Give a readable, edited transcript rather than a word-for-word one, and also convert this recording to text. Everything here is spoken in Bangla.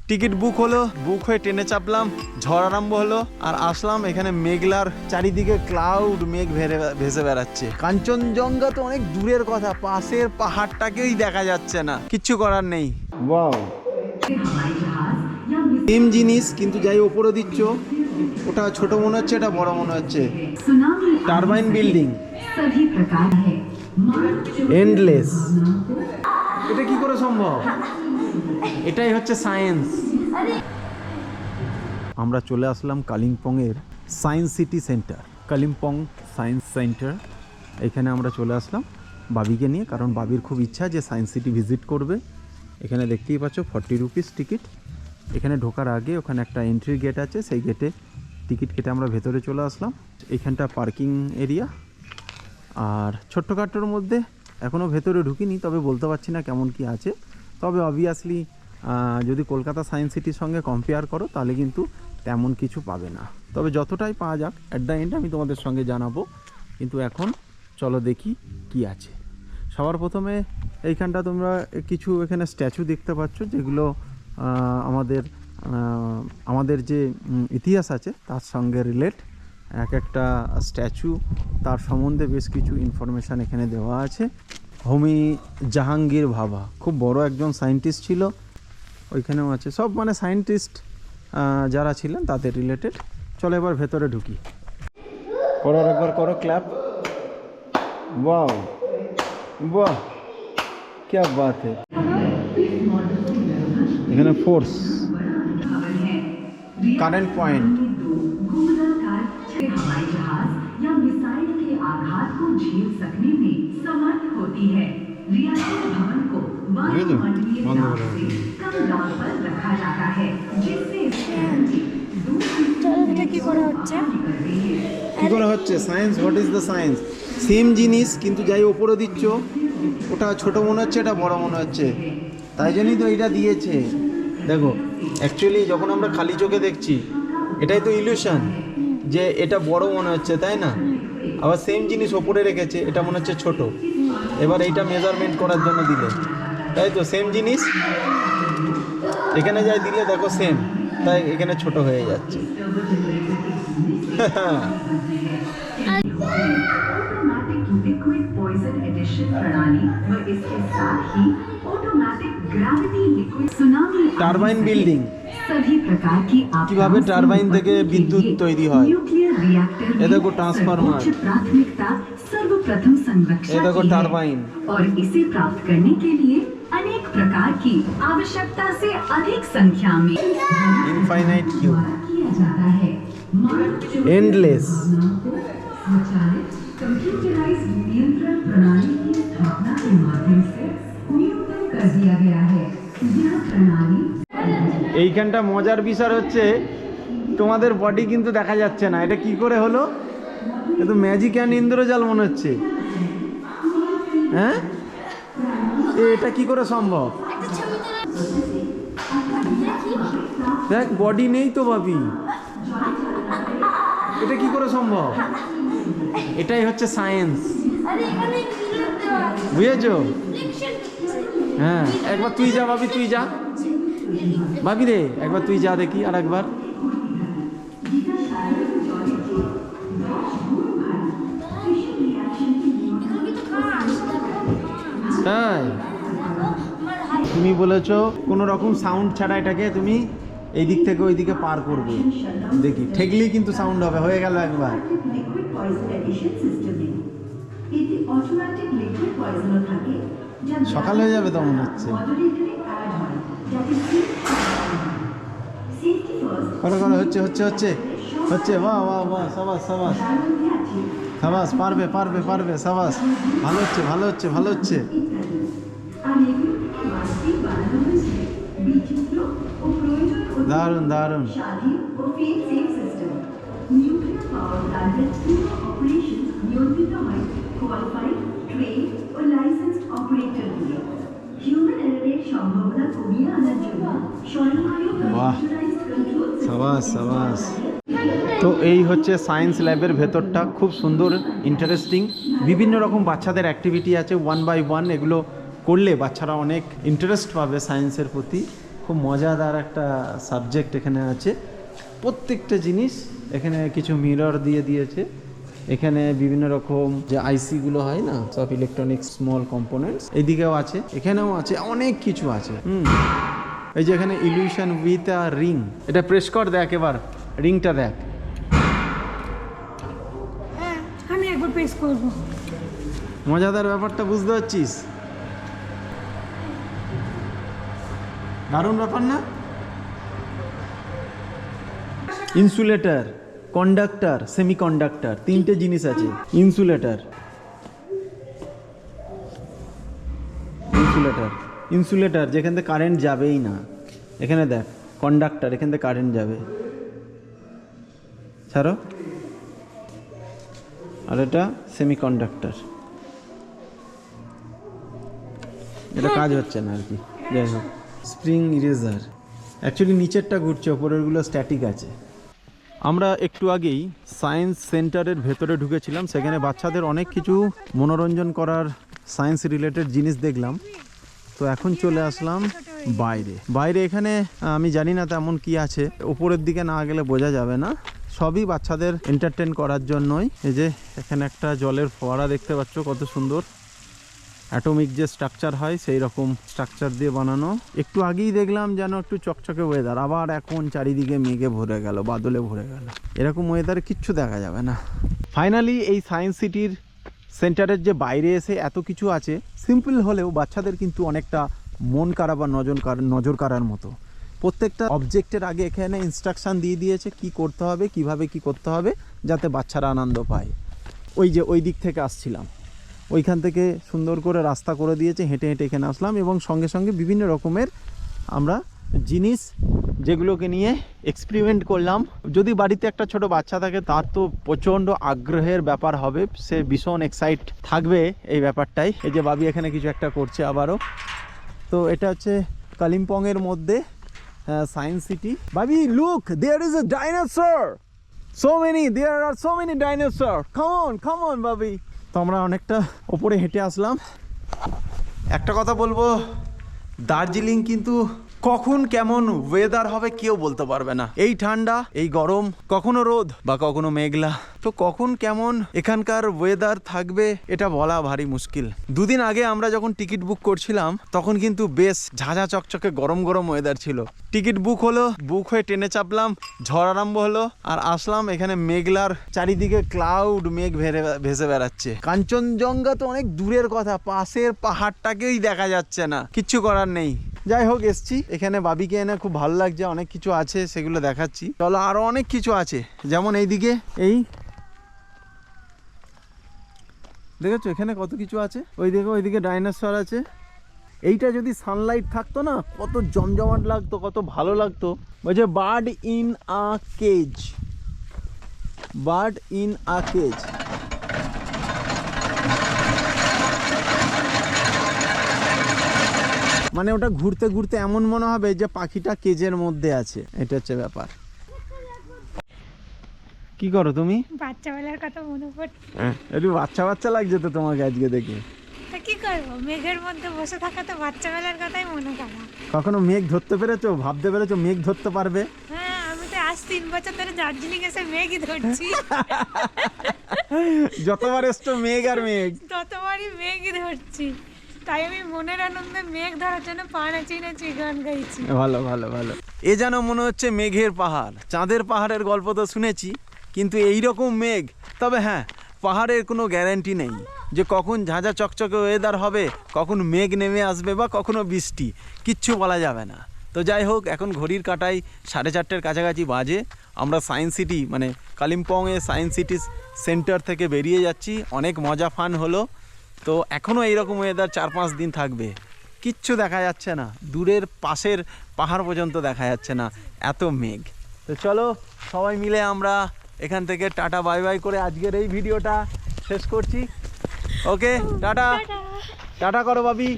টিকিট বুক হলো, বুক হয়ে ট্রেনে চাপলাম, ঝড় আরম্ভ হলো আর আসলাম এখানে মেঘলার চারিদিকে ক্লাউড, মেঘ ভেসে বেড়াচ্ছে। কাঞ্চনজঙ্ঘা তো অনেক দূরের কথা, পাশের পাহাড়টাকেই দেখা যাচ্ছে না, কিচ্ছু করার নেই। ওয়াও, সেম জিনিস কিন্তু যাই ওপরে দিচ্ছ, ওটা ছোট মনে হচ্ছে, এটা বড় মনে হচ্ছে। টারবাইন বিল্ডিং, এন্ডলেস, এটা কি করে সম্ভব? এটাই হচ্ছে সায়েন্স। আমরা চলে আসলাম কালিম্পংয়ের science city centre, Kalimpong science centre. এখানে আমরা চলে আসলাম বাবিকে নিয়ে, কারণ বাবির খুব ইচ্ছা যে সায়েন্স সিটি ভিজিট করবে। এখানে দেখতেই পাচ্ছ 40 রুপিস টিকিট। এখানে ঢোকার আগে ওখানে একটা এন্ট্রি গেট আছে, সেই গেটে টিকিট কেটে আমরা ভেতরে চলে আসলাম। এখানটা পার্কিং এরিয়া, আর ছোট্টখাট্টোর মধ্যে এখনও ভেতরে ঢুকিনি, তবে বলতে পারছি না কেমন কি আছে। তবে অবভিয়াসলি যদি কলকাতা সায়েন্স সিটির সঙ্গে কম্পেয়ার করো তাহলে কিন্তু তেমন কিছু পাবে না, তবে যতটাই পাওয়া যাক অ্যাট দ্য এন্ড আমি তোমাদের সঙ্গে জানাবো। কিন্তু এখন চলো দেখি কি আছে। সবার প্রথমে এইখানটা তোমরা কিছু এখানে স্ট্যাচু দেখতে পাচ্ছ, যেগুলো আমাদের যে ইতিহাস আছে তার সঙ্গে রিলেট। এক একটা স্ট্যাচু তার সম্বন্ধে বেশ কিছু ইনফরমেশান এখানে দেওয়া আছে। হোমি জাহাঙ্গীর ভাভা খুব বড় একজন সায়েন্টিস্ট ছিল, ওইখানেও আছে সব, মানে সায়েন্টিস্ট যারা ছিলেন তাদের রিলেটেড। চলো এবার ভেতরে ঢুকি। করো একবার, করো ক্ল্যাপ। ওয়াও, বাহ, क्या बात है। এখানে ফোর্স, কারেন্ট পয়েंट, हवाई जहाज या मिसाइल के आघात को झेल सकने में समर्थ होती है। रियासत भवन को वायुमंडलीय दाब से कम दाब पर रखा जाता है, जिससे কি করে হচ্ছে science? What is the science? Same জিনিস কিন্তু যাই ওপরে দিচ্ছ, ওটা ছোট মনে হচ্ছে, এটা বড় মনে হচ্ছে, তাই জন্যই তো এটা দিয়েছে। দেখো অ্যাকচুয়ালি যখন আমরা খালি চোখে দেখছি এটাই তো ইলিউশন, যে এটা বড় মনে হচ্ছে, তাই না? আবার সেম জিনিস ওপরে রেখেছে, এটা মনে হচ্ছে ছোট। এবার এইটা মেজারমেন্ট করার জন্য দিলে, তাই তো সেম জিনিস এখানে যাই দিলে দেখো সেম, তাই এখানে ছোট হয়ে যাচ্ছে। টারবাইন বিল্ডিং, কিভাবে টারবাইন থেকে বিদ্যুৎ তৈরি হয়। এ দেখো ট্রান্সফরমার, सर्वप्रथम संरक्षण ये देखो टरबाइन, और इसे प्राप्त करने के लिए अनेक प्रकार की आवश्यकता से अधिक संख्या में इनफाइनाइट क्यूब किया जाता है। एंडलेस, स्वचालित कंप्यूटराइज्ड नियंत्रण प्रणाली की स्थापना के माध्यम से न्यूनतम कर दिया गया है। यह प्रणाली এইখানটা মজার বিষয় হচ্ছে তোমাদের বডি কিন্তু দেখা যাচ্ছে না, এটা কি করে হলো? এটা তো ম্যাজিক অ্যান্ড ইন্দ্রজাল মনে হচ্ছে। হ্যাঁ, এটা কি করে সম্ভব? দেখ বডি নেই তো ভাবি, এটা কি করে সম্ভব? এটাই হচ্ছে সায়েন্স, বুঝেছো? হ্যাঁ, একবার তুই যা ভাবি, তুই যা ভাবি রে, একবার তুই যা দেখি আর একবার। তাই তুমি বলেছো কোনো রকম সাউন্ড ছাড়া এটাকে তুমি এই দিক থেকে ওই দিকে পার করবে, দেখি ঠেকলেই কিন্তু সাউন্ড হবে। হয়ে গেল একবার। সকাল হয়ে যাবে তো মনে হচ্ছে। করো করো, হচ্ছে হচ্ছে হচ্ছে হচ্ছে, বাহ বাহ বাহ, সাবাস সাবাস সাবাস, পারবে পারবে পারবে, সাবাস, ভালো হচ্ছে ভালো হচ্ছে ভালো হচ্ছে। দারুণ দারুণ। বাহ, সাবাস সাবাস। তো এই হচ্ছে সায়েন্স ল্যাবের ভেতরটা, খুব সুন্দর, ইন্টারেস্টিং। বিভিন্ন রকম বাচ্চাদের অ্যাক্টিভিটি আছে 1 by 1, এগুলো করলে বাচ্চারা অনেক ইন্টারেস্ট পাবে সায়েন্সের প্রতি। খুব মজাদার একটা সাবজেক্ট এখানে আছে। প্রত্যেকটা জিনিস এখানে কিছু মিরর দিয়ে দিয়েছে। এখানে বিভিন্ন রকম যে আইসিগুলো হয় না, সব ইলেকট্রনিক্স স্মল কম্পোনেন্টস, এইদিকেও আছে, এখানেও আছে, অনেক কিছু আছে। এই যে এখানে ইলিউশন উইথ আ রিং, এটা প্রেস কর, দেখ এবার রিংটা দেখ। হ্যাঁ আমি একবার প্রেস করব। মজাদার ব্যাপারটা বুঝতে পারছিস? দারুণ ব্যাপার না? ইনসুলেটর, কন্ডাক্টর, সেমিকন্ডাক্টর, তিনটে জিনিস আছে। ইনসুলেটর, ইনসুলেটর, ইনসুলেটর যেখান থেকে কারেন্ট যাবেই না। এখানে দেখ কন্ডাক্টর, এখান থেকে কারেন্ট যাবে। ছাড়ো। আর এটা সেমিকন্ডাক্টর, এটা কাজ হচ্ছে না আর কি। যাই হোক, স্প্রিং ইরেজার, অ্যাকচুয়ালি নিচেরটা ঘুরছে, ওপরেরগুলো স্ট্যাটিক আছে। আমরা একটু আগেই সায়েন্স সেন্টারের ভেতরে ঢুকেছিলাম, সেখানে বাচ্চাদের অনেক কিছু মনোরঞ্জন করার সায়েন্স রিলেটেড জিনিস দেখলাম। তো এখন চলে আসলাম বাইরে। বাইরে এখানে আমি জানি না তেমন কি আছে, উপরের দিকে না গেলে বোঝা যাবে না। সবই বাচ্চাদের এন্টারটেন করার জন্যই। এই যে এখানে একটা জলের ফোয়ারা দেখতে পাচ্ছ, কত সুন্দর। অ্যাটমিক যে স্ট্রাকচার হয় সেই রকম স্ট্রাকচার দিয়ে বানানো। একটু আগেই দেখলাম যেন একটু চকচকে ওয়েদার, আবার এখন চারিদিকে মেঘে ভরে গেল, বাদলে ভরে গেল। এরকম ওয়েদারে কিচ্ছু দেখা যাবে না। ফাইনালি এই সায়েন্স সিটির সেন্টারের যে বাইরে এসে এত কিছু আছে, সিম্পল হলেও বাচ্চাদের কিন্তু অনেকটা মন কাড়া বা নজর কাড়ার মতো। প্রত্যেকটা অবজেক্টের আগে এখানে ইনস্ট্রাকশান দিয়ে দিয়েছে কি করতে হবে, কিভাবে কি করতে হবে, যাতে বাচ্চারা আনন্দ পায়। ওই যে ওই দিক থেকে আসছিলাম, ওইখান থেকে সুন্দর করে রাস্তা করে দিয়েছে, হেঁটে হেঁটে এখানে আসলাম। এবং সঙ্গে সঙ্গে বিভিন্ন রকমের আমরা জিনিস যেগুলোকে নিয়ে এক্সপেরিমেন্ট করলাম। যদি বাড়িতে একটা ছোট বাচ্চা থাকে তার তো প্রচণ্ড আগ্রহের ব্যাপার হবে, সে ভীষণ এক্সাইট থাকবে এই ব্যাপারটাই। এই যে বাবি এখানে কিছু একটা করছে আবারও। তো এটা হচ্ছে কালিম্পংয়ের মধ্যে science city. Babi look, there is a dinosaur, there are so many dinosaurs, come on Babi. তো আমরা অনেকটা ওপরে হেঁটে আসলাম। একটা কথা বলবো, দার্জিলিং কিন্তু কখন কেমন ওয়েদার হবে কেউ বলতে পারবে না। এই ঠান্ডা, এই গরম, কখনো রোদ বা কখনো মেঘলা। তো কখন কেমন এখানকার ওয়েদার থাকবে এটা বলা ভারী মুশকিল। দুদিন আগে আমরা যখন টিকিট বুক করছিলাম তখন কিন্তু বেশ ঝাঁঝা চকচকে গরম গরম ওয়েদার ছিল। টিকিট বুক হলো, বুক হয়ে ট্রেনে চাপলাম, ঝড় আরম্ভ হলো, আর আসলাম এখানে মেঘলার চারিদিকে ক্লাউড, মেঘ ভেসে বেড়াচ্ছে। কাঞ্চনজঙ্ঘা তো অনেক দূরের কথা, পাশের পাহাড়টাকেই দেখা যাচ্ছে না। কিচ্ছু করার নেই। যাই হোক, এসছি এখানে বাবিকে এনে খুব ভালো লাগছে। অনেক কিছু আছে, সেগুলো দেখাচ্ছি। চলো, আরো অনেক কিছু আছে, যেমন এইদিকে এই দেখেছো, এখানে কত কিছু আছে। ওই দেখো, ওইদিকে ডাইনোসর আছে। এইটা যদি সানলাইট থাকতো না, কত জমজমাট লাগতো, কত ভালো লাগতো। বলছে bird in a cage, bird in a cage. মানে ওটা ঘুরতে ঘুরতে এমন মনে হবে যে পাখিটা কেজের মধ্যে আছে। এটা হচ্ছে ব্যাপার। কি করো তুমি? বাচ্চাবেলার কথা মনে পড়ছে। একটু বাচ্চা বাচ্চা লাগছে তো তোমাকে আজকে দেখে। তা কি করবো, মেঘের মধ্যে বসে থাকা তো বাচ্চাবেলার কথাই মনে করা। কখনো মেঘ ধরতে পেরেছো, ভাবতে পেরেছো মেঘ ধরতে পারবে? হ্যাঁ, আমি তো আজ 3 বছর ধরে দার্জিলিং এসে মেঘই ধরছি। যতবার এসছো মেঘ আর মেঘ, ততবারই মেঘই ধরছি। তাই আমি মনের আনন্দে মেঘ ধরার জন্য পা নাচিয়ে নাচিয়ে গান গাইছি। ভালো ভালো ভালো। এ যেন মনে হচ্ছে মেঘের পাহাড়। চাঁদের পাহাড়ের গল্প তো শুনেছি, কিন্তু এই রকম মেঘ। তবে হ্যাঁ, পাহাড়ের কোনো গ্যারান্টি নেই যে কখন ঝাঁঝা চকচকে ওয়েদার হবে, কখন মেঘ নেমে আসবে বা কখনো বৃষ্টি, কিচ্ছু বলা যাবে না। তো যাই হোক, এখন ঘড়ির কাঁটায় 4:30 কাছাকাছি বাজে। আমরা সায়েন্স সিটি মানে কালিম্পংয়ে সায়েন্স সিটি সেন্টার থেকে বেরিয়ে যাচ্ছি। অনেক মজা ফান হলো। তো এখনও এইরকম ওয়েদার 4-5 দিন থাকবে। কিচ্ছু দেখা যাচ্ছে না, দূরের পাশের পাহাড় পর্যন্ত দেখা যাচ্ছে না, এত মেঘ। তো চলো সবাই মিলে আমরা এখান থেকে টাটা বাই বাই করে আজকের এই ভিডিওটা শেষ করছি। ওকে, টাটা। টাটা করো বাবি।